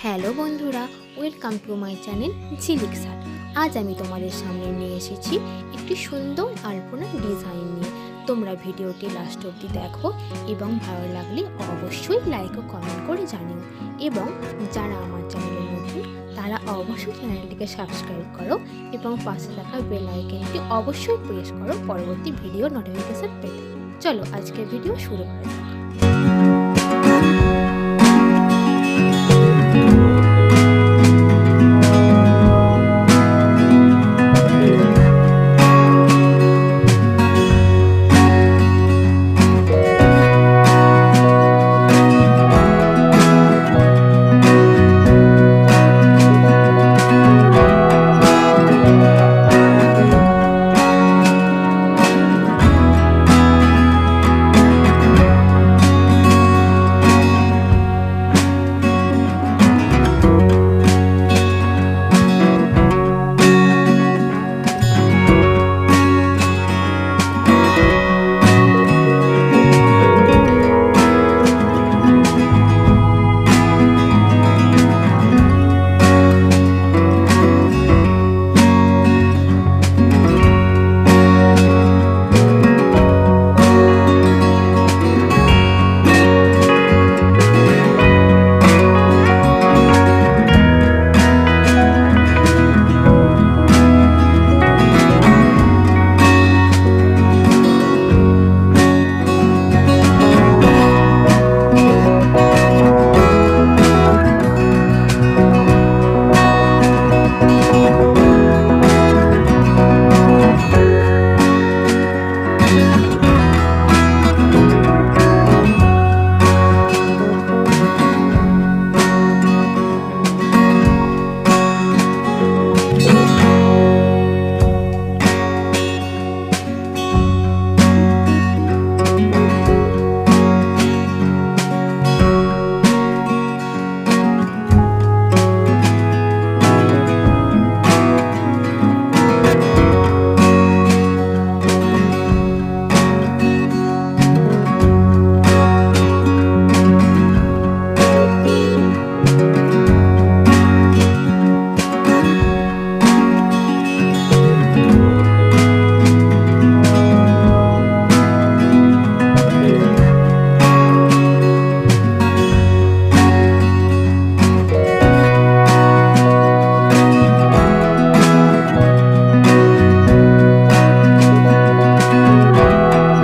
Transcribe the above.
Hello বন্ধুরা, welcome to my channel Jhilik sir. আজ আমি তোমাদের সামনে নিয়ে এসেছি একটি সুন্দর আলপনা ডিজাইন নিয়ে। তোমরা ভিডিওটি লাস্ট অবধি দেখো এবং ভালো লাগলে অবশ্যই লাইক ও কমেন্ট করে জানিও। এবং যারা আমার চ্যানেলে নতুন তারা অবশ্যই চ্যানেলটিকে সাবস্ক্রাইব করো এবং পাশে থাকা বেল আইকনটি অবশ্যই প্রেস করো পরবর্তী ভিডিও নোটিফিকেশন পেতে। চলো আজকের ভিডিও শুরু করা যাক।